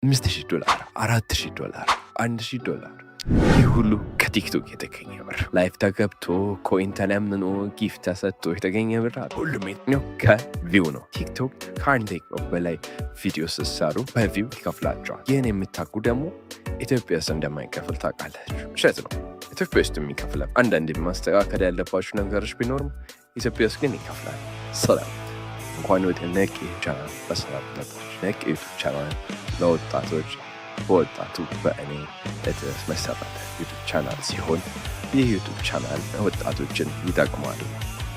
$5000 $4000 $1000 ይህ ሁሉ ከቲክቶክ የተገኘ ብር ላይፍ ተገብቶ ኮይን ተለምኖ ጊፍት ተሰጥቶ የተገኘ ብር ሁሉም ነው ከቪው ነው። ቲክቶክ ከአንድ ደቂቃ በላይ ቪዲዮ ስትሰሩ በቪው ይከፍላቸዋል። ይህን የምታውቁ ደግሞ ኢትዮጵያ ውስጥ እንደማይከፍል ታውቃላችሁ። ውሸት ነው። ኢትዮጵያ ውስጥ የሚከፍለው አንዳንድ ማስተካከል ያለባችሁ ነገሮች ቢኖርም ኢትዮጵያ ውስጥ ግን ይከፍላል። ሰላም እንኳን ወደ ነቄ ቻናል በሰላም መጣችሁ። ነቄ ዩቱብ ቻናል ለወጣቶች በወጣቱ በእኔ የተመሰረተ ዩቱብ ቻናል ሲሆን ይህ ዩቱብ ቻናል ወጣቶችን ይጠቅማል፣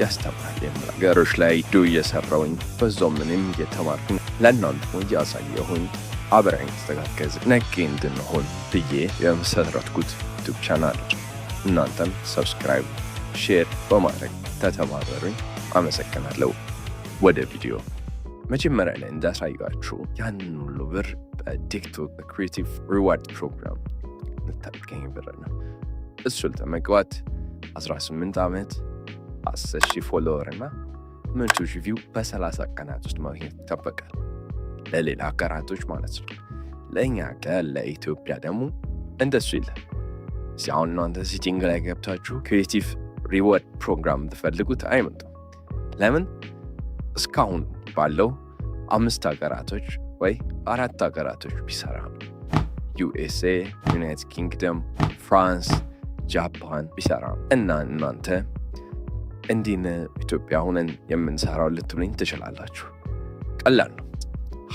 ያስተምራል የሚሉ ነገሮች ላይ እየሰራሁኝ በዛው ምንም እየተማርኩኝ ለእናንተ እያሳየሁኝ አብረን ተጋገዝ ነቄ እንድንሆን ብዬ የመሰረትኩት ዩቱብ ቻናል። እናንተም ሰብስክራይብ፣ ሼር በማድረግ ተተባበሩኝ። አመሰግናለሁ። ወደ ቪዲዮ መጀመሪያ ላይ እንዳሳያችሁ ያንን ሁሉ ብር በቲክቶክ ክሪኤቲቭ ሪዋርድ ፕሮግራም ልታገኝ ብር ነው። እሱን ለመግባት 18 ዓመት 10,000 ፎሎወር እና 100,000 ቪው በ30 ቀናት ውስጥ ማግኘት ይጠበቃል። ለሌላ ሀገራቶች ማለት ነው። ለእኛ ለኢትዮጵያ ደግሞ እንደሱ ይላል። ሲአሁን እናንተ ሲቲንግ ላይ ገብታችሁ ክሪኤቲቭ ሪዋርድ ፕሮግራም ትፈልጉት አይመጣም። ለምን? እስካሁን ባለው 5 ሀገራቶች ወይ 4 ሀገራቶች ቢሰራ USA፣ ዩናይትድ ኪንግደም፣ ፍራንስ፣ ጃፓን ቢሰራ እና እናንተ እንዲህ ኢትዮጵያ ሆነን የምንሰራው ልትሉኝ ትችላላችሁ። ቀላል ነው።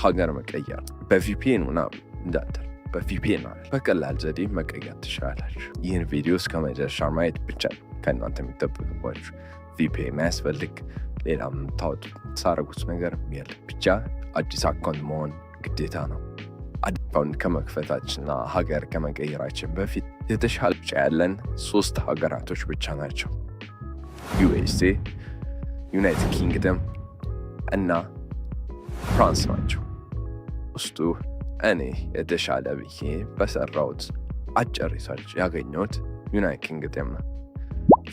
ሀገር መቀየር በቪፒኤን ምናምን እንዳትል፣ በቪፒኤን ማለት በቀላል ዘዴ መቀየር ትችላላችሁ። ይህን ቪዲዮ እስከ መጨረሻ ማየት ብቻ ነው ከእናንተ የሚጠበቅባችሁ። ቪፒኤን አያስፈልግ፣ ሌላ የምታደርጉት ነገር የለም። ብቻ አዲስ አካውንት መሆን ግዴታ ነው። አዲስ አካውንት ከመክፈታችንና ሀገር ከመቀየራችን በፊት የተሻለ ብቻ ያለን 3 ሀገራቶች ብቻ ናቸው። USA፣ ዩናይትድ ኪንግደም እና ፍራንስ ናቸው። ውስጡ እኔ የተሻለ ብዬ በሰራሁት አጭር ሪሰርች ያገኘሁት ዩናይትድ ኪንግደም ነው።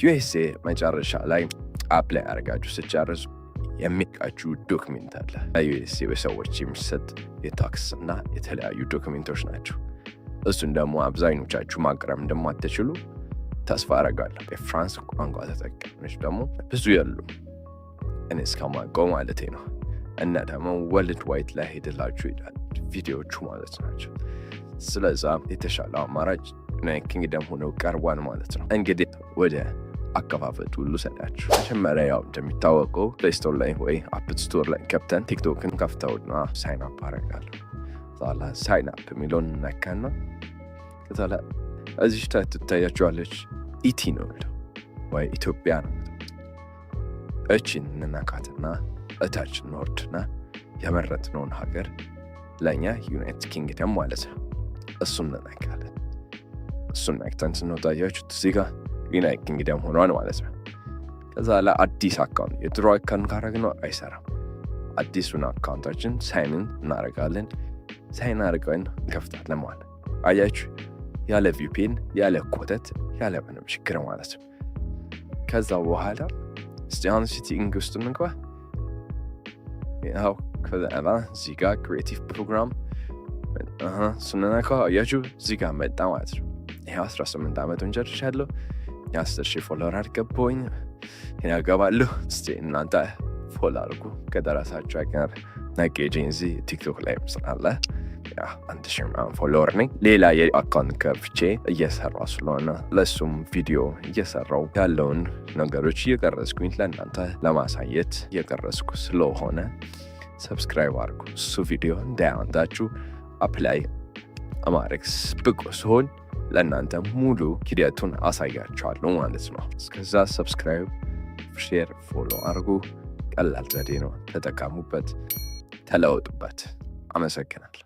USA መጨረሻ ላይ አፕላይ አድርጋችሁ ስጨርሱ የሚቃችሁ ዶክሜንት አለ። ለዩኤስኤ በሰዎች የሚሰጥ የታክስ እና የተለያዩ ዶክሜንቶች ናቸው። እሱን ደግሞ አብዛኞቻችሁ ማቅረብ እንደማትችሉ ተስፋ አደርጋለሁ። የፍራንስ ቋንቋ ተጠቃሚዎች ደግሞ ብዙ የሉም፣ እኔ እስከማውቀው ማለቴ ነው። እና ደግሞ ወርልድ ዋይድ ላይ ሄድላችሁ ይላል ቪዲዮቹ ማለት ናቸው። ስለዛ የተሻለ አማራጭ ዩናይትድ ኪንግደም ሆነው ቀርቧል ማለት ነው። እንግዲህ ወደ አከፋፈቱ ሁሉ ሰዳችሁ መጀመሪያ ያው እንደሚታወቀው ፕሌይ ስቶር ላይ ወይ አፕ ስቶር ላይ ገብተን ቲክቶክን ከፍተውና ሳይን አፕ አደርጋለሁ። ዛላ ሳይን አፕ የሚለውን ነካና ከዛላ እዚህ ትታያችኋለች ኢቲ ነው የሚለው ወይ ኢትዮጵያ ነው። እቺን እንነካትና እታች እንወርድና የመረጥነውን ሀገር ለእኛ ዩናይትድ ኪንግደም ማለት ነው እሱን እንነካለን። እሱን ነክተን ስንወጣያችሁት እዚህ ጋር ዩናይትድ ኪንግደም ሆኗል ማለት ነው። ከዛ ላይ አዲስ አካውንት የድሮ አካውንት ካረግነው አይሰራም። አዲሱን አካውንታችን ሳይንን እናደርጋለን። ሳይን አድርገን እንከፍታለን ማለት አያችሁ፣ ያለ ቪፒኤን ያለ ኮተት ያለ ምንም ችግር ማለት ነው። ከዛ በኋላ ስቲያን ሲቲንግ ውስጥ እንግባ። ያው ከዛ እዚህ ጋር ክሪኤቲቭ ፕሮግራም ስንነካ አያችሁ እዚህ ጋር መጣ ማለት ነው። ይሄ 18 ዓመቱን ጨርሻለሁ። 10,000 ፎሎወር አድርገቦኝ ያገባለሁ። እስቲ እናንተ ፎሎ አድርጉ ከደረሳችሁ አይቀር። ነቄ ጄንዚ ቲክቶክ ላይ ምስላለ 1,000 ፎሎወር ነኝ። ሌላ የአካውንት ከፍቼ እየሰራሁ ስለሆነ ለሱም ቪዲዮ እየሰራሁ ያለውን ነገሮች እየቀረጽኩኝ ለእናንተ ለማሳየት እየቀረጽኩ ስለሆነ ሰብስክራይብ አድርጉ። እሱ ቪዲዮ እንዳያመልጣችሁ። አፕላይ አማረክ ብቁ ሲሆን ለእናንተ ሙሉ ሂደቱን አሳያችኋለሁ ማለት ነው። እስከዛ ሰብስክራይብ፣ ሼር፣ ፎሎ አድርጉ። ቀላል ዘዴ ነው። ተጠቀሙበት፣ ተለወጡበት። አመሰግናለሁ።